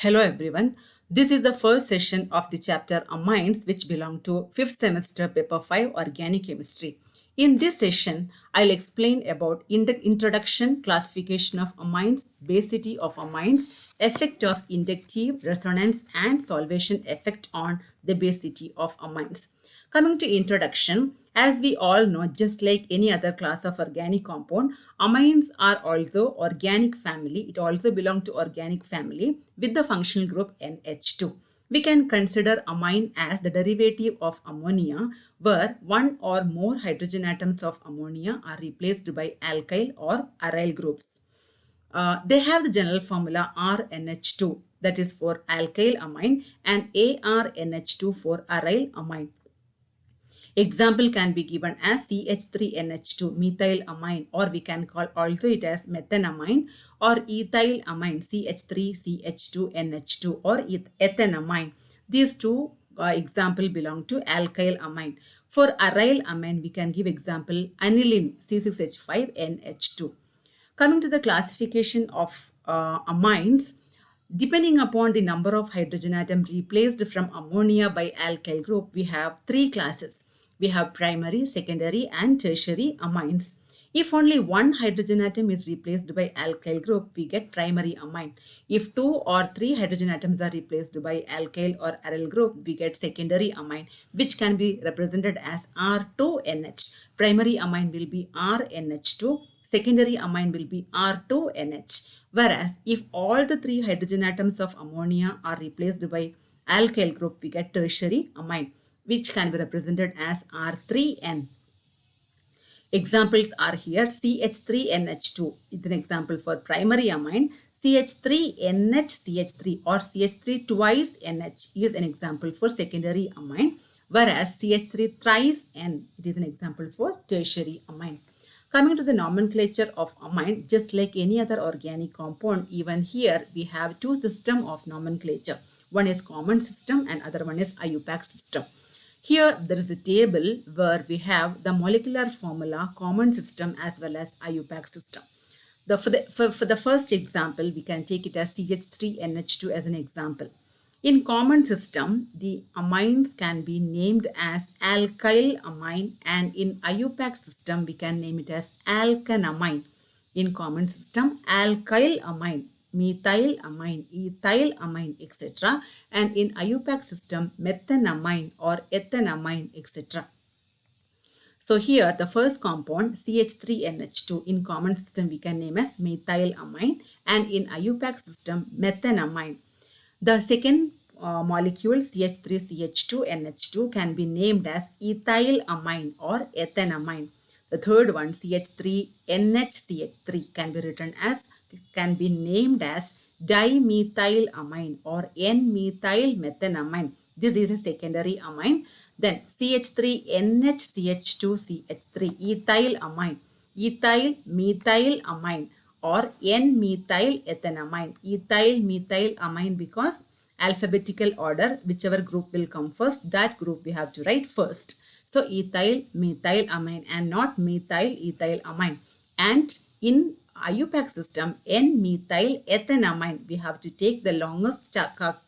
Hello everyone. This is the first session of the chapter Amines which belong to 5th semester paper 5 organic chemistry. In this session, I'll explain about introduction, classification of amines, basicity of amines, effect of inductive resonance and solvation effect on the basicity of amines. Coming to introduction, as we all know, just like any other class of organic compound, amines are also organic family. It also belongs to organic family with the functional group NH2. We can consider amine as the derivative of ammonia, where one or more hydrogen atoms of ammonia are replaced by alkyl or aryl groups. They have the general formula RNH2, that is for alkyl amine, and ARNH2 for aryl amine. Example can be given as CH3NH2 methylamine, or we can call also it as methanamine, or ethylamine CH3CH2NH2 or ethanamine. These two example belong to alkyl amine. For aryl amine, we can give example aniline C6H5NH2. Coming to the classification of amines, depending upon the number of hydrogen atom replaced from ammonia by alkyl group, we have three classes. We have primary, secondary, and tertiary amines. If only one hydrogen atom is replaced by alkyl group, we get primary amine. If two or three hydrogen atoms are replaced by alkyl or aryl group, we get secondary amine, which can be represented as R2NH. Primary amine will be RNH2. Secondary amine will be R2NH. Whereas if all the three hydrogen atoms of ammonia are replaced by alkyl group, we get tertiary amine, which can be represented as R3N. Examples are here CH3NH2 is an example for primary amine. CH3NHCH3 or CH3 twice NH is an example for secondary amine, whereas CH3 thrice N it is an example for tertiary amine. Coming to the nomenclature of amine, just like any other organic compound, even here we have two systems of nomenclature. One is common system and other one is IUPAC system. Here there is a table where we have the molecular formula, common system as well as IUPAC system. For the first example, we can take it as CH3NH2 as an example. In common system, the amines can be named as alkyl amine, and in IUPAC system, we can name it as alkanamine. In common system, alkyl amine, methylamine, ethylamine, etc. And in IUPAC system, methanamine or ethanamine, etc. So here the first compound CH3NH2 in common system we can name as methylamine, and in IUPAC system methanamine. The second molecule CH3CH2NH2 can be named as ethylamine or ethanamine. The third one CH3NHCH3 can be named as dimethylamine or N-methylmethanamine. This is a secondary amine. Then CH3NHCH2CH3 ethyl methylamine or N-methylethanamine. Ethyl methylamine because alphabetical order, whichever group will come first, that group we have to write first. So ethyl methylamine and not methyl ethylamine. And in IUPAC system, N-methylethanamine, we have to take the longest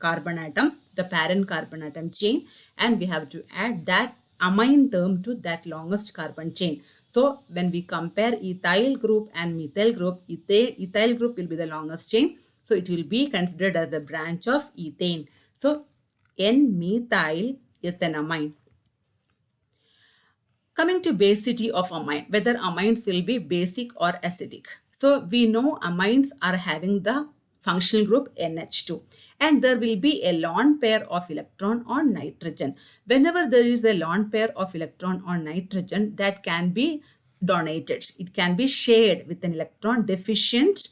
carbon atom, the parent carbon atom chain, and we have to add that amine term to that longest carbon chain. So when we compare ethyl group and methyl group, ethyl group will be the longest chain. So it will be considered as the branch of ethane. So N-methylethanamine. Coming to basicity of amine, whether amines will be basic or acidic. So we know amines are having the functional group NH2, and there will be a lone pair of electron on nitrogen. Whenever there is a lone pair of electron on nitrogen, that can be donated. It can be shared with an electron deficient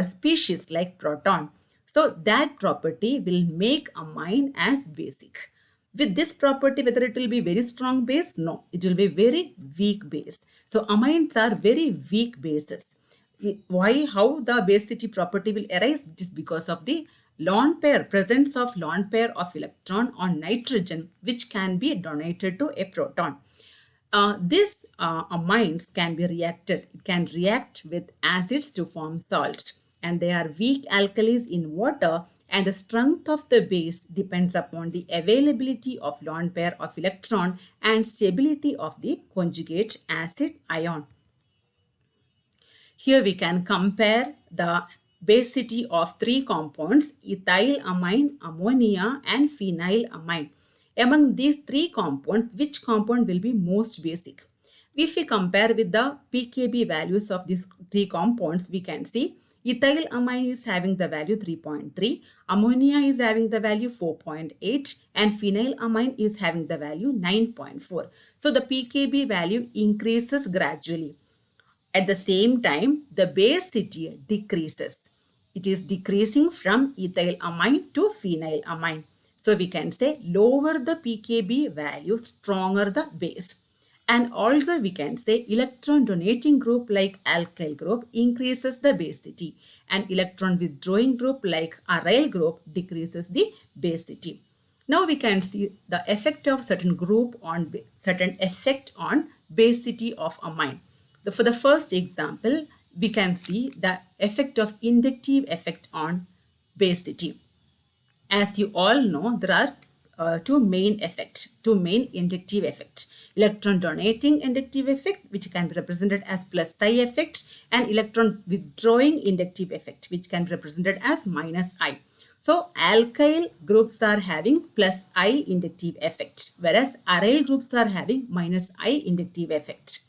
species like proton. So that property will make amine as basic. With this property, whether it will be very strong base? No, it will be very weak base. So amines are very weak bases. Why? How the basicity property will arise? It is because of the lone pair, presence of lone pair of electron on nitrogen, which can be donated to a proton. These amines can be reacted. It can react with acids to form salt, and they are weak alkalis in water and the strength of the base depends upon the availability of lone pair of electron and stability of the conjugate acid ion. Here we can compare the basicity of three compounds, ethylamine, ammonia, and phenylamine. Among these three compounds, which compound will be most basic? If we compare with the pKb values of these three compounds, we can see ethylamine is having the value 3.3, ammonia is having the value 4.8, and phenylamine is having the value 9.4. So the pKb value increases gradually. At the same time, the basicity decreases. It is decreasing from ethylamine to phenylamine. So we can say lower the pKb value, stronger the base. And also we can say electron donating group like alkyl group increases the basicity, and electron withdrawing group like aryl group decreases the basicity. Now we can see the effect of certain effect on basicity of amine. For the first example, we can see the effect of inductive effect on basicity. As you all know, there are two main inductive effects. Electron donating inductive effect, which can be represented as plus I effect, and electron withdrawing inductive effect, which can be represented as minus I. So alkyl groups are having plus I inductive effect, whereas aryl groups are having minus I inductive effect.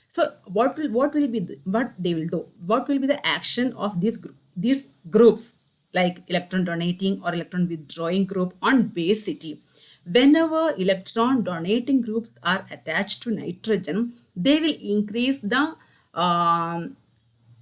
So what they will do? What will be the action of these groups like electron donating or electron withdrawing group on basicity? Whenever electron donating groups are attached to nitrogen, they will increase the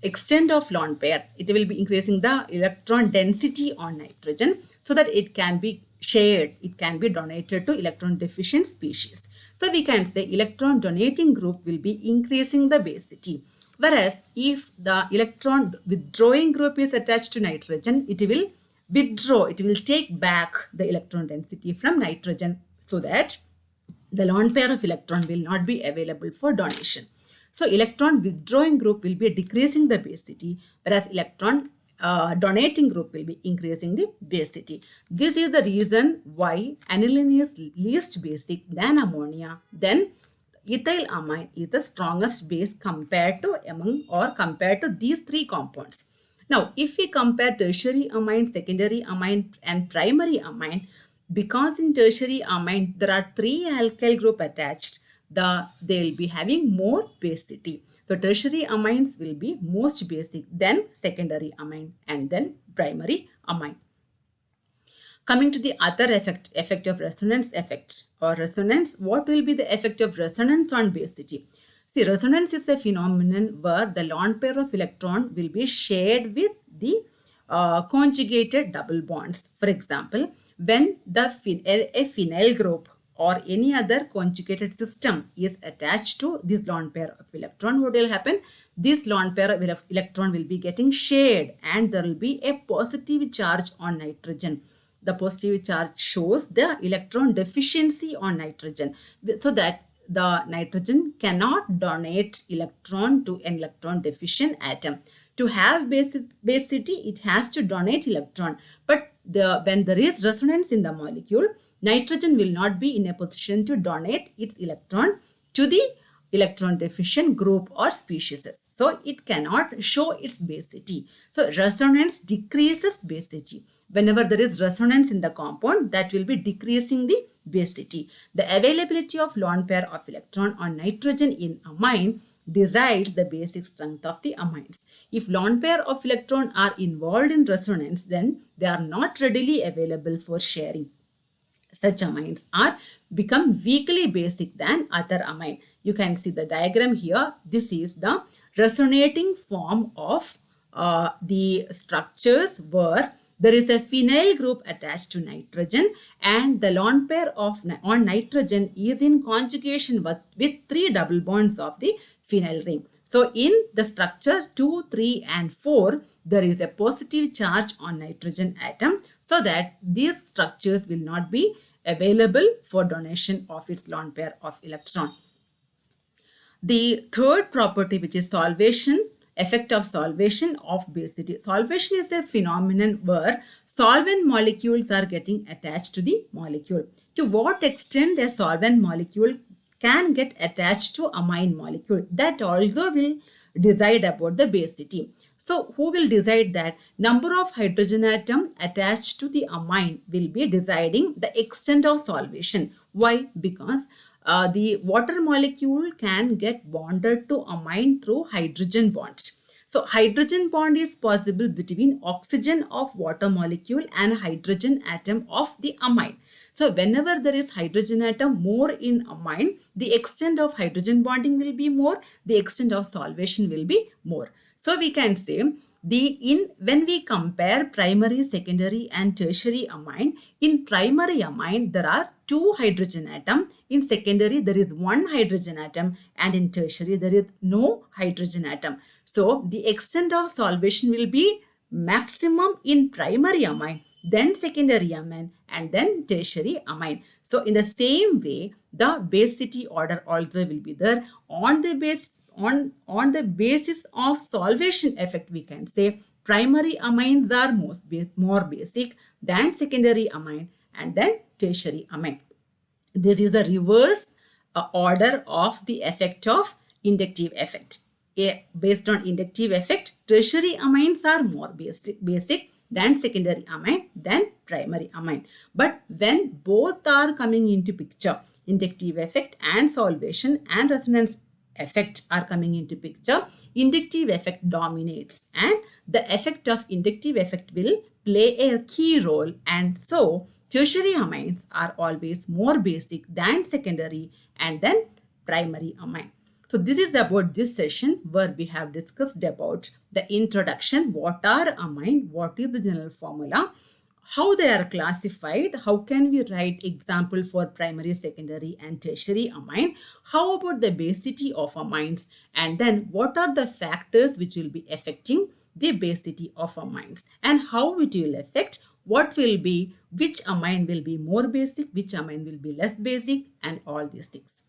extent of lone pair. It will be increasing the electron density on nitrogen so that it can be shared, it can be donated to electron deficient species. So we can say electron donating group will be increasing the basicity. Whereas if the electron withdrawing group is attached to nitrogen, it will withdraw, it will take back the electron density from nitrogen so that the lone pair of electron will not be available for donation. So electron withdrawing group will be decreasing the basicity, whereas electron donating group will be increasing the basicity. This is the reason why aniline is least basic than ammonia. Then ethylamine is the strongest base compared to these three compounds. Now, if we compare tertiary amine, secondary amine, and primary amine, because in tertiary amine there are three alkyl group attached, they will be having more basicity. So tertiary amines will be most basic, then secondary amine, and then primary amine. Coming to the other effect of resonance effect or resonance, what will be the effect of resonance on basicity? See, resonance is a phenomenon where the lone pair of electron will be shared with the conjugated double bonds. For example, when a phenyl group or any other conjugated system is attached to this lone pair of electron, what will happen? This lone pair of electron will be getting shared and there will be a positive charge on nitrogen. The positive charge shows the electron deficiency on nitrogen, so that the nitrogen cannot donate electron to an electron deficient atom. To have basicity, it has to donate electron. But when there is resonance in the molecule, nitrogen will not be in a position to donate its electron to the electron deficient group or species. So it cannot show its basicity. So resonance decreases basicity. Whenever there is resonance in the compound, that will be decreasing the basicity. The availability of lone pair of electron on nitrogen in amine decides the basic strength of the amines. If lone pair of electron are involved in resonance, then they are not readily available for sharing. Such amines are become weakly basic than other amine. You can see the diagram here. This is the resonating form of the structures where there is a phenyl group attached to nitrogen and the lone pair on nitrogen is in conjugation with three double bonds of the phenyl ring. So in the structure 2, 3 and 4, there is a positive charge on nitrogen atom so that these structures will not be available for donation of its lone pair of electron. The third property, which is solvation, effect of solvation of basicity. Solvation is a phenomenon where solvent molecules are getting attached to the molecule. To what extent a solvent molecule can get attached to amine molecule, that also will decide about the basicity. So who will decide that? Number of hydrogen atom attached to the amine will be deciding the extent of solvation. Why? Because the water molecule can get bonded to amine through hydrogen bonds. So hydrogen bond is possible between oxygen of water molecule and hydrogen atom of the amine. So whenever there is hydrogen atom more in amine, the extent of hydrogen bonding will be more, the extent of solvation will be more. So we can say when we compare primary, secondary and tertiary amine, in primary amine there are two hydrogen atom, in secondary there is one hydrogen atom, and in tertiary there is no hydrogen atom. So the extent of solvation will be maximum in primary amine, then secondary amine, and then tertiary amine. So in the same way, the basicity order also will be there. On the basis of solvation effect, we can say primary amines are more basic than secondary amine and then tertiary amine. This is the reverse order of the effect of inductive effect. Based on inductive effect, tertiary amines are more basic than secondary amine, than primary amine. But when both are coming into picture, inductive effect and solvation and resonance effect are coming into picture, inductive effect dominates, and the effect of inductive effect will play a key role, and so tertiary amines are always more basic than secondary and then primary amine. So this is about this session where we have discussed about the introduction, what are amine, what is the general formula, how they are classified, how can we write example for primary, secondary and tertiary amine, how about the basicity of amines, and then what are the factors which will be affecting the basicity of amines, and how it will affect what will be, which amine will be more basic, which amine will be less basic, and all these things.